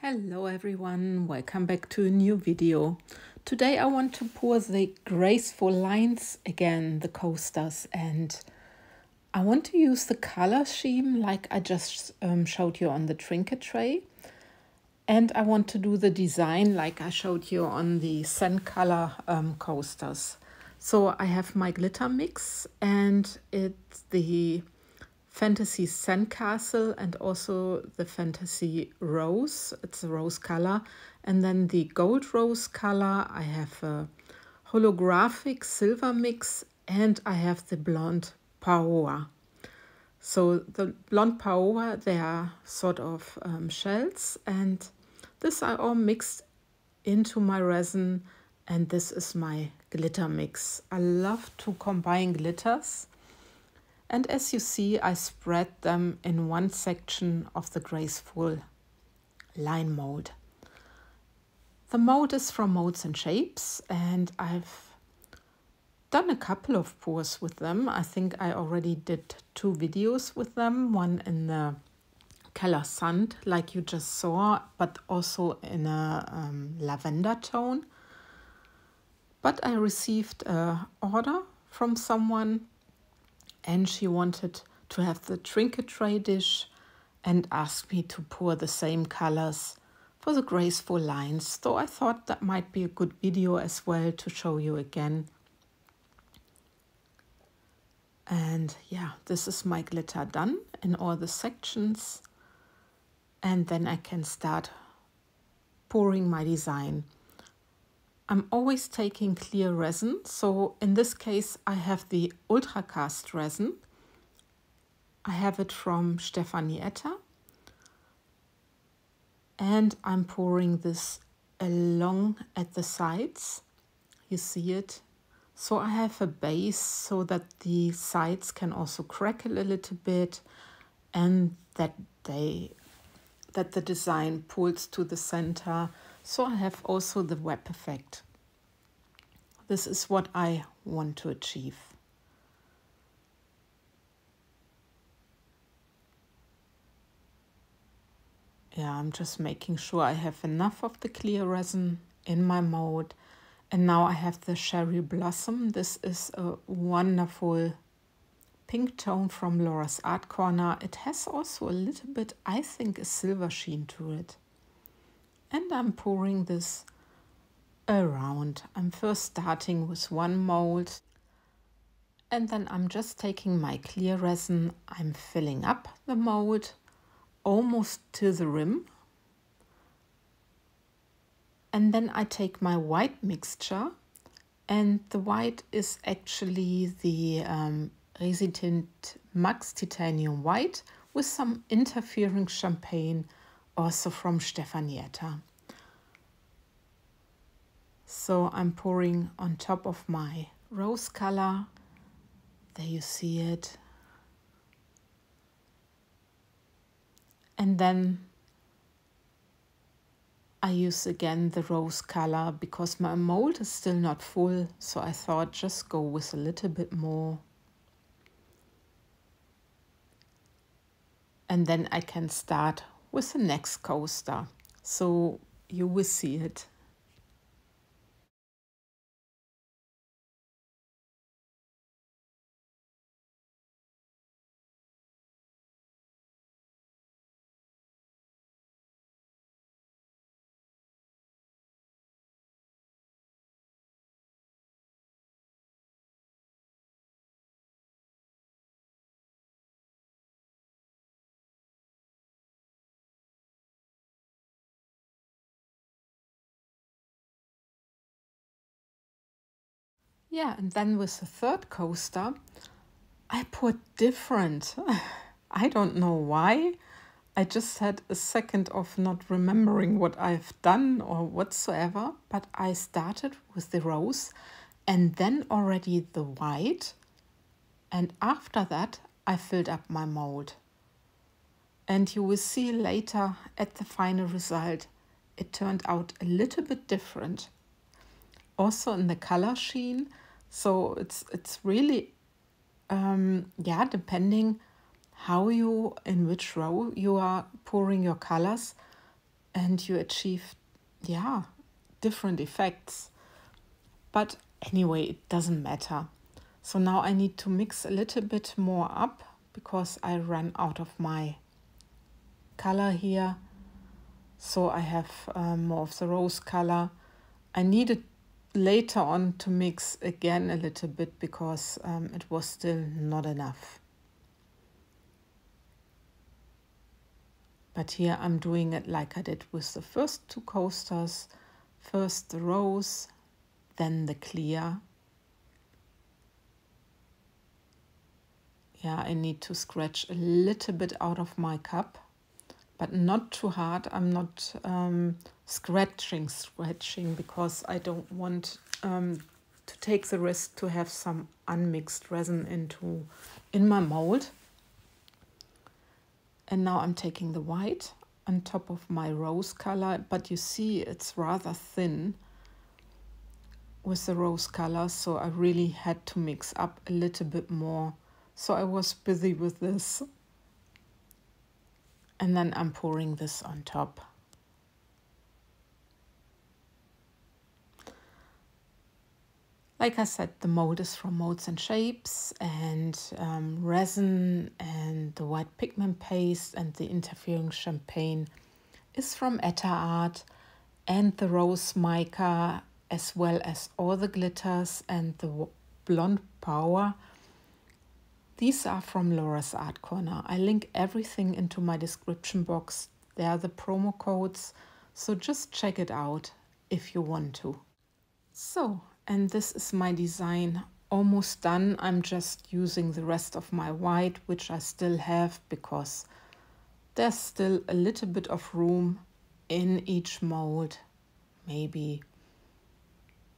Hello everyone, welcome back to a new video. Today I want to pour the Graceful Lines again, the coasters, and I want to use the color scheme like I just showed you on the trinket tray. And I want to do the design like I showed you on the sand color coasters. So I have my glitter mix and it's the Fantasy Sandcastle and also the Fantasy Rose. It's a rose color. And then the gold rose color. I have a holographic silver mix and I have the blonde Paua. So the blonde Paua, they are sort of shells, and this I all mixed into my resin, and this is my glitter mix. I love to combine glitters. And as you see, I spread them in one section of the Graceful Line Mold. The mold is from MoldsandShapes, and I've done a couple of pours with them. I think I already did 2 videos with them, one in the color sand, like you just saw, but also in a lavender tone. But I received an order from someone, and she wanted to have the trinket tray dish and asked me to pour the same colors for the graceful lines. So I thought that might be a good video as well to show you again. And yeah, this is my glitter done in all the sections. And then I can start pouring my design. I'm always taking clear resin, so in this case I have the Ultracast resin. I have it from Etter, and I'm pouring this along at the sides. You see it? So I have a base so that the sides can also crackle a little bit, and that the design pulls to the center. So I have also the web effect. This is what I want to achieve. Yeah, I'm just making sure I have enough of the clear resin in my mold. And now I have the Cherry Blossom. This is a wonderful pink tone from Laura's Art Corner. It has also a little bit, I think, a silver sheen to it. And I'm pouring this around. I'm first starting with one mold, and then I'm just taking my clear resin. I'm filling up the mold almost to the rim. And then I take my white mixture, and the white is actually the Resident Max Titanium White with some interfering champagne, also from Etter. So I'm pouring on top of my rose color. There you see it. And then I use again the rose color because my mold is still not full. So I thought just go with a little bit more. And then I can start with the next coaster. So you will see it. Yeah, and then with the third coaster, I poured different. I don't know why. I just had a second of not remembering what I've done or whatsoever, but I started with the rose and then already the white. And after that, I filled up my mold. And you will see later at the final result, it turned out a little bit different. Also in the color sheen. So it's really, yeah, depending how you, in which row you are pouring your colors, and you achieve, yeah, different effects. But anyway, it doesn't matter. So now I need to mix a little bit more up because I ran out of my color here. So I have more of the rose color. I needed later on to mix again a little bit because it was still not enough. But here I'm doing it like I did with the first two coasters. First the rose, then the clear. Yeah, I need to scratch a little bit out of my cup, but not too hard. I'm not scratching because I don't want to take the risk to have some unmixed resin in my mold. And now I'm taking the white on top of my rose color, but you see it's rather thin with the rose color, so I really had to mix up a little bit more. So I was busy with this. And then I'm pouring this on top. Like I said, the mold is from MoldsandShapes, and resin and the white pigment paste and the interfering champagne is from Etter Art, and the rose mica, as well as all the glitters and the blonde Paua. These are from Laura's Art Corner. I link everything into my description box. There are the promo codes, so just check it out if you want to. So, and this is my design almost done. I'm just using the rest of my white, which I still have because there's still a little bit of room in each mold, maybe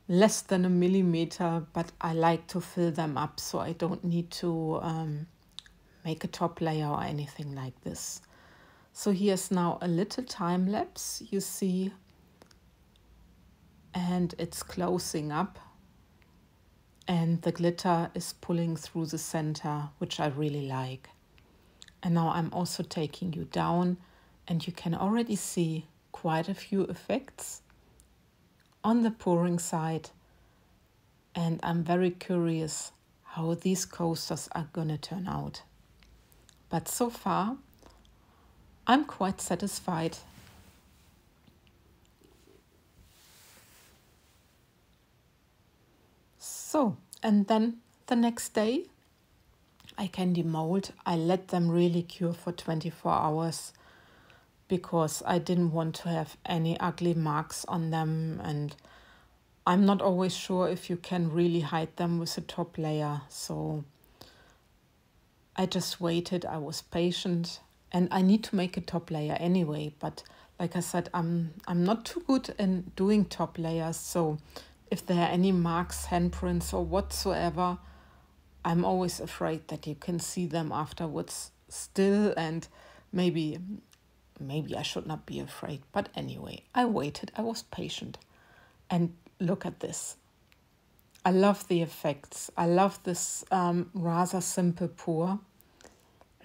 less than a millimeter, but I like to fill them up so I don't need to make a top layer or anything like this. So here's now a little time lapse, you see, and it's closing up, and the glitter is pulling through the center, which I really like. And now I'm also taking you down, and you can already see quite a few effects on the pouring side, and I'm very curious how these coasters are gonna turn out. But so far, I'm quite satisfied. So, and then the next day, I can demold. I let them really cure for 24 hours because I didn't want to have any ugly marks on them, and I'm not always sure if you can really hide them with a top layer. So I just waited, I was patient, and I need to make a top layer anyway, but like I said, I'm not too good in doing top layers, so if there are any marks, handprints or whatsoever, I'm always afraid that you can see them afterwards still, and maybe I should not be afraid. But anyway, I waited, I was patient. And look at this. I love the effects. I love this rather simple pour.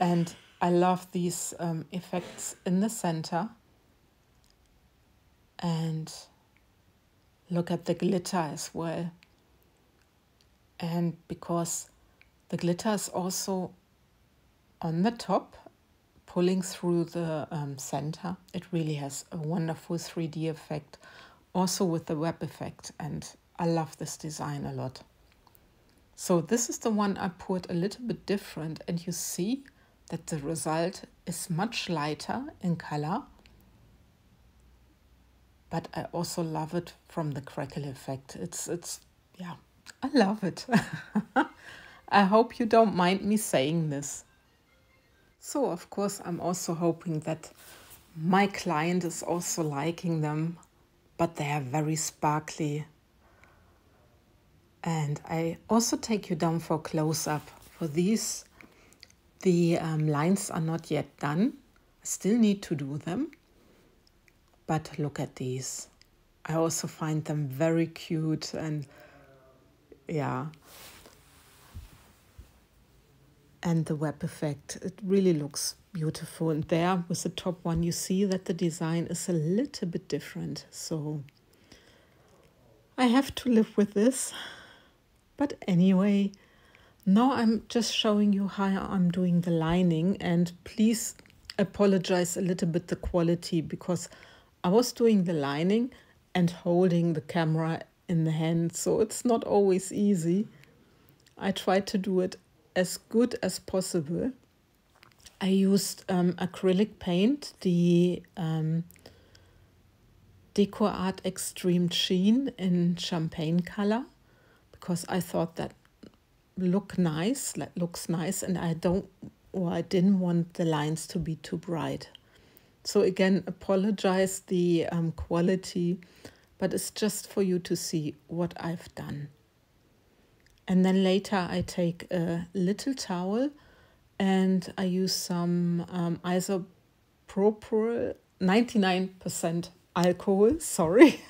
And I love these effects in the center. And look at the glitter as well. And because the glitter is also on the top, pulling through the center, it really has a wonderful 3D effect, also with the web effect, and I love this design a lot. So this is the one I poured a little bit different, and you see that the result is much lighter in color, but I also love it from the crackle effect. It's yeah, I love it. I hope you don't mind me saying this. So of course I'm also hoping that my client is also liking them, but they are very sparkly. And I also take you down for close-up. For these, the lines are not yet done. I still need to do them. But look at these. I also find them very cute, and yeah. And the web effect, it really looks beautiful. And there with the top one, you see that the design is a little bit different. So I have to live with this. But anyway, now I'm just showing you how I'm doing the lining, and please apologize a little bit the quality, because I was doing the lining and holding the camera in the hand, so it's not always easy. I tried to do it as good as possible. I used acrylic paint, the Etter Art Extreme Sheen in champagne color, because I thought that looks nice, and I didn't want the lines to be too bright. So again, apologize the quality, but it's just for you to see what I've done. And then later I take a little towel and I use some isopropyl 99% alcohol, sorry.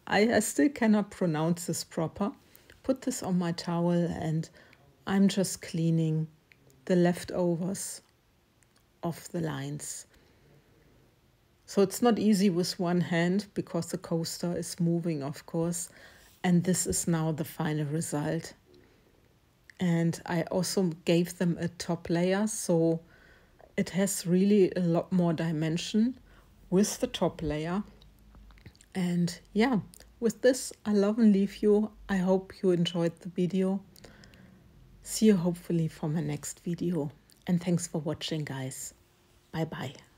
I still cannot pronounce this proper. Put this on my towel and I'm just cleaning the leftovers of the lines. So it's not easy with one hand because the coaster is moving, of course. And this is now the final result. And I also gave them a top layer, so it has really a lot more dimension with the top layer. And yeah, with this, I love and leave you. I hope you enjoyed the video. See you hopefully for my next video. And thanks for watching, guys. Bye bye.